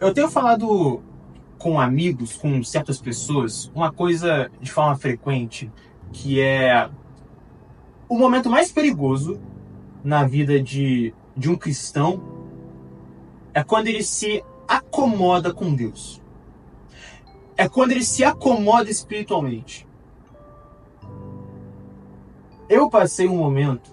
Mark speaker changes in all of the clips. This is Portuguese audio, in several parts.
Speaker 1: Eu tenho falado com amigos, com certas pessoas, uma coisa de forma frequente, que é o momento mais perigoso na vida de um cristão é quando ele se acomoda com Deus. É quando ele se acomoda espiritualmente. Eu passei um momento,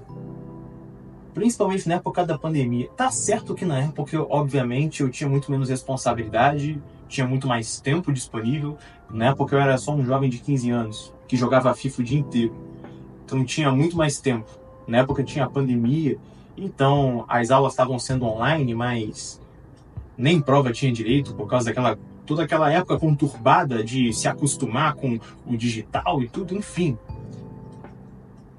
Speaker 1: principalmente na época da pandemia. Tá certo que na época, obviamente, eu tinha muito menos responsabilidade, tinha muito mais tempo disponível. Na época eu era só um jovem de 15 anos, que jogava FIFA o dia inteiro. Então tinha muito mais tempo. Na época tinha a pandemia, então as aulas estavam sendo online, mas nem prova tinha direito por causa toda aquela época conturbada de se acostumar com o digital e tudo, enfim.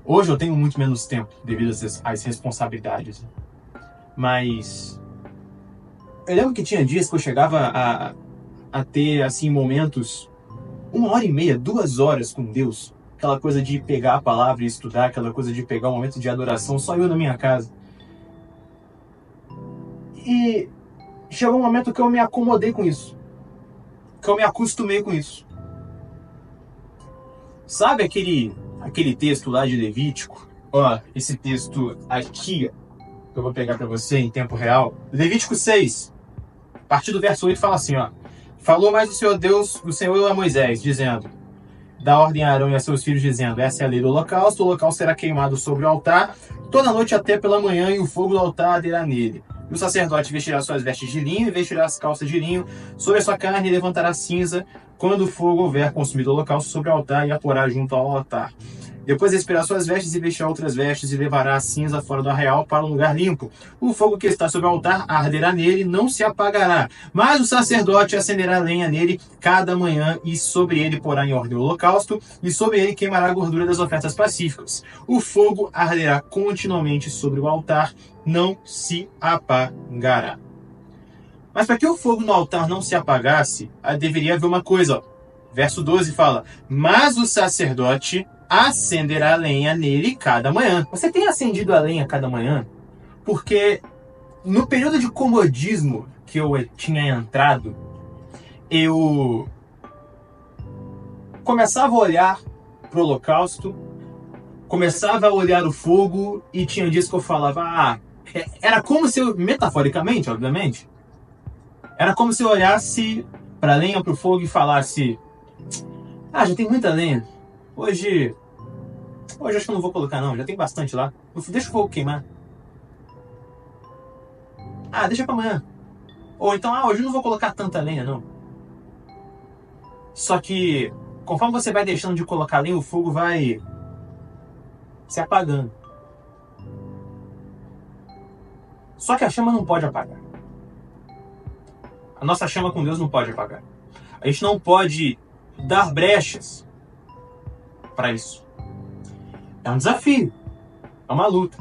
Speaker 1: Hoje eu tenho muito menos tempo devido às responsabilidades. Mas eu lembro que tinha dias que eu chegava a ter assim momentos, 1 hora e meia, 2 horas com Deus. Aquela coisa de pegar a palavra e estudar, aquela coisa de pegar um momento de adoração, só eu na minha casa. E chegou um momento que eu me acomodei com isso. Que eu me acostumei com isso. Sabe aquele texto lá de Levítico? Ó, esse texto aqui, que eu vou pegar para você em tempo real. Levítico 6, a partir do verso 8, fala assim, ó. Falou mais o Senhor Deus, o Senhor a Moisés, dizendo: dá ordem a Arão e a seus filhos, dizendo: essa é a lei do holocausto, o holocausto será queimado sobre o altar, toda noite até pela manhã, e o fogo do altar arderá nele. E o sacerdote vestirá suas vestes de linho, e vestirá as calças de linho sobre a sua carne, e levantará cinza, quando o fogo houver consumido o holocausto sobre o altar, e a porá junto ao altar. Depois expirará suas vestes e vestirá outras vestes, e levará a cinza fora do arraial para um lugar limpo. O fogo que está sobre o altar arderá nele, não se apagará. Mas o sacerdote acenderá lenha nele cada manhã, e sobre ele porá em ordem o holocausto, e sobre ele queimará a gordura das ofertas pacíficas. O fogo arderá continuamente sobre o altar, não se apagará. Mas para que o fogo no altar não se apagasse, deveria haver uma coisa. Ó. Verso 12 fala: mas o sacerdote acenderá a lenha nele cada manhã. Você tem acendido a lenha cada manhã? Porque no período de comodismo que eu tinha entrado, eu começava a olhar para o holocausto, começava a olhar o fogo, e tinha dias que eu falava, era como se eu, metaforicamente, obviamente, era como se eu olhasse para a lenha, para o fogo e falasse: já tem muita lenha. Hoje acho que eu não vou colocar não, já tem bastante lá. Deixa o fogo queimar. Deixa para amanhã. Ou então, hoje eu não vou colocar tanta lenha não. Só que, conforme você vai deixando de colocar lenha, o fogo vai se apagando. Só que a chama não pode apagar. A nossa chama com Deus não pode apagar. A gente não pode dar brechas para isso. É um desafio. É uma luta.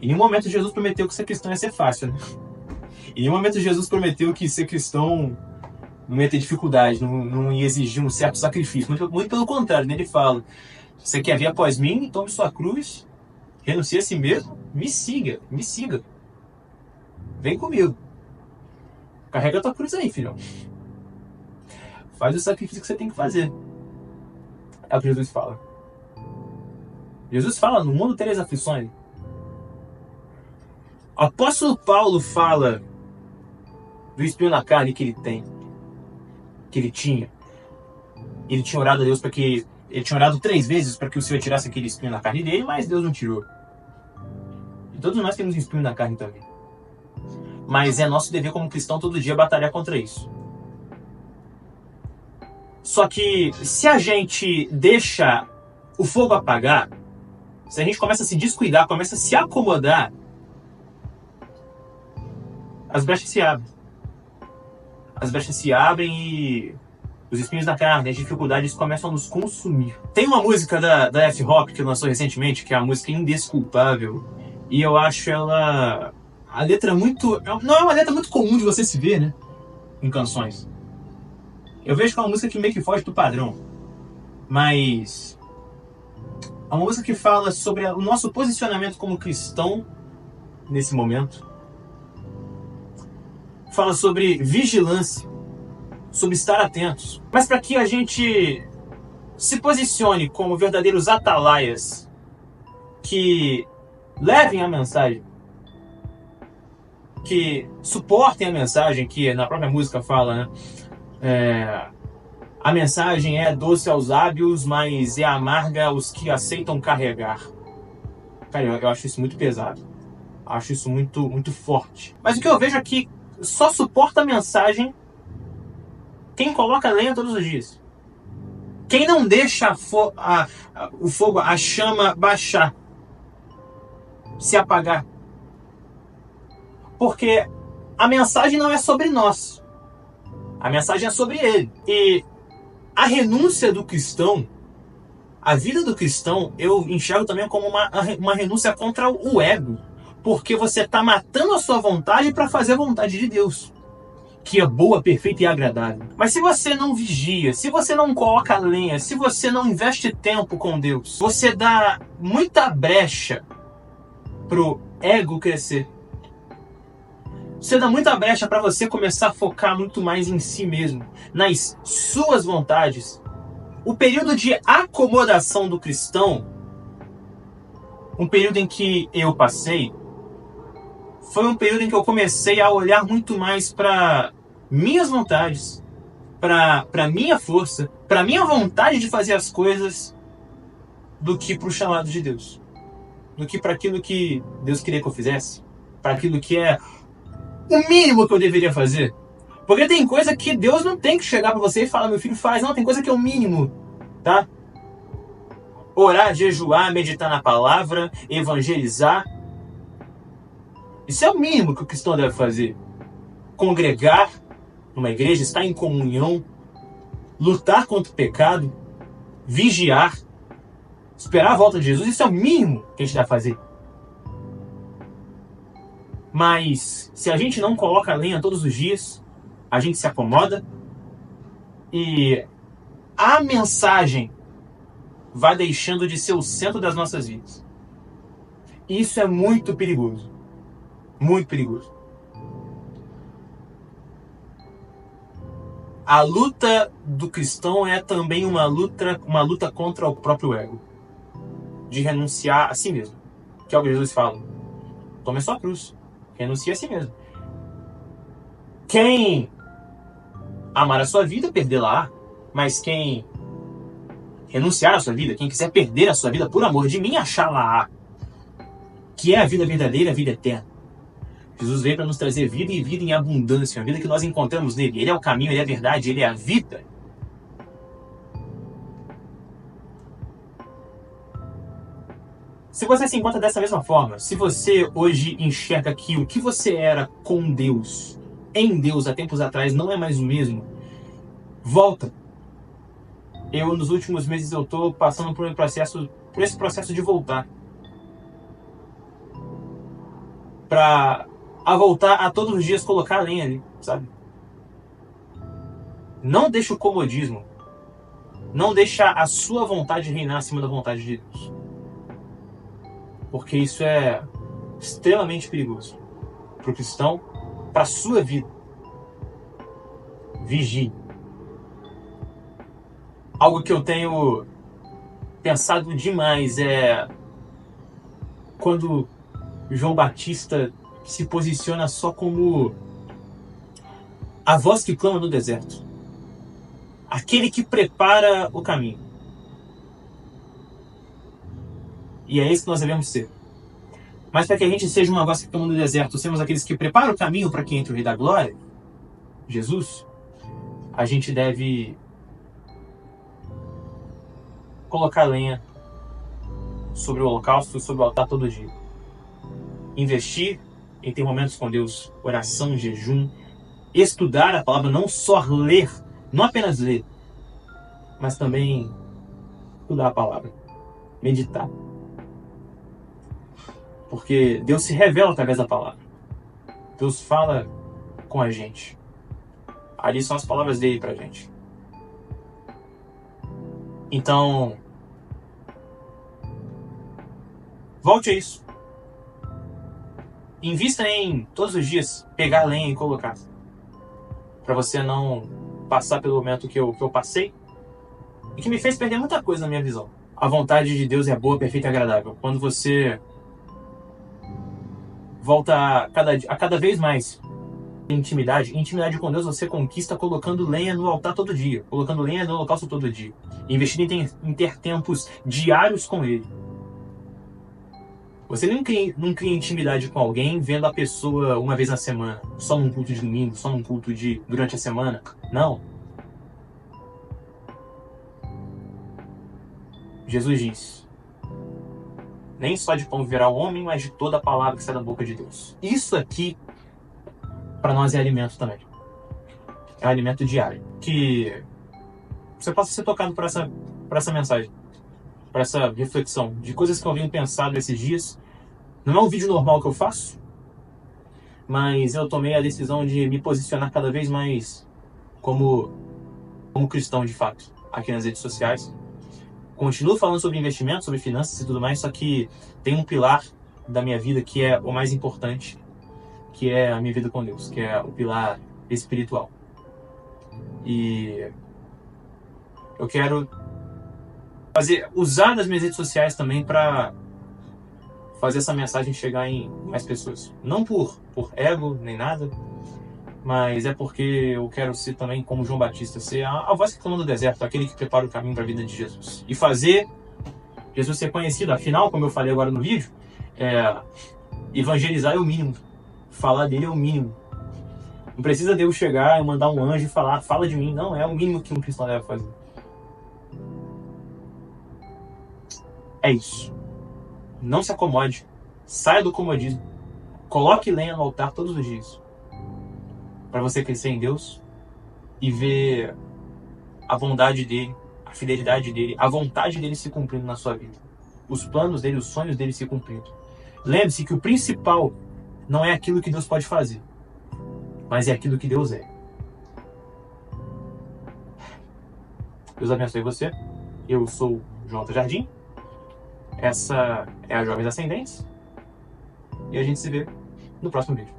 Speaker 1: Em nenhum momento Jesus prometeu que ser cristão ia ser fácil, né? Em nenhum momento Jesus prometeu que ser cristão não ia ter dificuldade, não ia exigir um certo sacrifício. Muito pelo contrário, né? Ele fala: você quer vir após mim? Tome sua cruz, renuncie a si mesmo, me siga. Vem comigo. Carrega a tua cruz aí, filhão. Faz o sacrifício que você tem que fazer. É o que Jesus fala. Jesus fala: no mundo tereis aflições. O apóstolo Paulo fala do espinho na carne que ele tinha. Ele tinha orado a Deus para que... Ele tinha orado 3 vezes para que o Senhor tirasse aquele espinho na carne dele, mas Deus não tirou. E todos nós temos um espinho na carne também. Mas é nosso dever como cristão todo dia batalhar contra isso. Só que se a gente deixa o fogo apagar, se a gente começa a se descuidar, começa a se acomodar, as brechas se abrem. As brechas se abrem e os espinhos na carne, as dificuldades começam a nos consumir. Tem uma música da F-Hop que lançou recentemente, que é a música Indesculpável, e eu acho ela... A letra muito... Não é uma letra muito comum de você se ver, né? Em canções. Eu vejo que é uma música que meio que foge do padrão. Mas... é uma música que fala sobre o nosso posicionamento como cristão nesse momento. fala sobre vigilância, sobre estar atentos. Mas para que a gente se posicione como verdadeiros atalaias que levem a mensagem, que suportem a mensagem, que na própria música fala, né? A mensagem é doce aos lábios, mas é amarga aos que aceitam carregar. Cara, eu acho isso muito pesado. Acho isso muito, muito forte. Mas o que eu vejo aqui, só suporta a mensagem quem coloca lenha todos os dias. Quem não deixa o fogo, a chama baixar, se apagar. Porque a mensagem não é sobre nós. A mensagem é sobre ele. E a renúncia do cristão, a vida do cristão, eu enxergo também como uma renúncia contra o ego. Porque você está matando a sua vontade para fazer a vontade de Deus, que é boa, perfeita e agradável. Mas se você não vigia, se você não coloca lenha, se você não investe tempo com Deus, você dá muita brecha pro ego crescer. Você dá muita brecha para você começar a focar muito mais em si mesmo, nas suas vontades. O período de acomodação do cristão, um período em que eu passei, foi um período em que eu comecei a olhar muito mais para minhas vontades, para minha força, para minha vontade de fazer as coisas, do que para o chamado de Deus, do que para aquilo que Deus queria que eu fizesse, para aquilo que é o mínimo que eu deveria fazer. Porque tem coisa que Deus não tem que chegar para você e falar, meu filho, faz. Não, tem coisa que é o mínimo, tá? Orar, jejuar, meditar na palavra, evangelizar. Isso é o mínimo que o cristão deve fazer. Congregar numa igreja, estar em comunhão, lutar contra o pecado, vigiar, esperar a volta de Jesus. Isso é o mínimo que a gente deve fazer. Mas se a gente não coloca lenha todos os dias, a gente se acomoda e a mensagem vai deixando de ser o centro das nossas vidas. Isso é muito perigoso. Muito perigoso. A luta do cristão é também uma luta contra o próprio ego. De renunciar a si mesmo. Que é o que Jesus fala. Tome a sua cruz. Renuncie a si mesmo. Quem amar a sua vida, perdê-la. Mas quem renunciar à sua vida, quem quiser perder a sua vida por amor de mim, achá-la. Que é a vida verdadeira, a vida eterna. Jesus veio para nos trazer vida e vida em abundância. A vida que nós encontramos nele. Ele é o caminho, ele é a verdade, ele é a vida. Se você se encontra dessa mesma forma, se você hoje enxerga que o que você era com Deus, em Deus há tempos atrás, não é mais o mesmo, volta. Nos últimos meses, eu estou passando por esse processo de voltar. Para voltar a todos os dias colocar a lenha ali, sabe? Não deixa o comodismo. Não deixa a sua vontade reinar acima da vontade de Deus. Porque isso é extremamente perigoso para o cristão, para a sua vida. Vigie. Algo que eu tenho pensado demais é quando João Batista se posiciona só como a voz que clama no deserto. Aquele que prepara o caminho. E é isso que nós devemos ser. Mas para que a gente seja uma voz que clama no deserto, sermos aqueles que preparam o caminho para que entre o Rei da Glória, Jesus, a gente deve colocar lenha sobre o holocausto, sobre o altar todo dia. Investir em ter momentos com Deus, oração, jejum, estudar a palavra, não só ler, não apenas ler, mas também estudar a palavra, meditar. Porque Deus se revela através da palavra. Deus fala com a gente. Ali são as palavras dele pra gente. Então, volte a isso. Invista em, todos os dias, pegar lenha e colocar. para você não passar pelo momento que eu passei e que me fez perder muita coisa na minha visão. A vontade de Deus é boa, perfeita e agradável. Quando você volta a cada vez mais intimidade com Deus você conquista colocando lenha no altar todo dia, colocando lenha no holocausto todo dia, investindo em ter tempos diários com Ele. Você não cria intimidade com alguém vendo a pessoa uma vez na semana, só num culto de domingo, só num culto durante a semana. Não. Jesus diz: nem só de pão viverá o homem, mas de toda a palavra que sai da boca de Deus. Isso aqui, para nós, é alimento também. É um alimento diário. Que você possa ser tocado por essa mensagem, por essa reflexão de coisas que eu venho pensado esses dias. Não é um vídeo normal que eu faço, mas eu tomei a decisão de me posicionar cada vez mais como cristão de fato, aqui nas redes sociais. Continuo falando sobre investimentos, sobre finanças e tudo mais, só que tem um pilar da minha vida que é o mais importante, que é a minha vida com Deus, que é o pilar espiritual. E eu quero usar das minhas redes sociais também para fazer essa mensagem chegar em mais pessoas. Não por ego nem nada, mas é porque eu quero ser também, como João Batista, ser a voz que clama no deserto, aquele que prepara o caminho para a vida de Jesus. E fazer Jesus ser conhecido. Afinal, como eu falei agora no vídeo, evangelizar é o mínimo. Falar dele é o mínimo. Não precisa Deus chegar e mandar um anjo e falar, fala de mim. Não, é o mínimo que um cristão deve fazer. É isso. Não se acomode. Saia do comodismo. Coloque lenha no altar todos os dias. Para você crescer em Deus e ver a bondade dele, a fidelidade dele, a vontade dele se cumprindo na sua vida. Os planos dele, os sonhos dele se cumprindo. Lembre-se que o principal não é aquilo que Deus pode fazer, mas é aquilo que Deus é. Deus abençoe você. Eu sou João Jardim. Essa é a Jovens Ascendentes. E a gente se vê no próximo vídeo.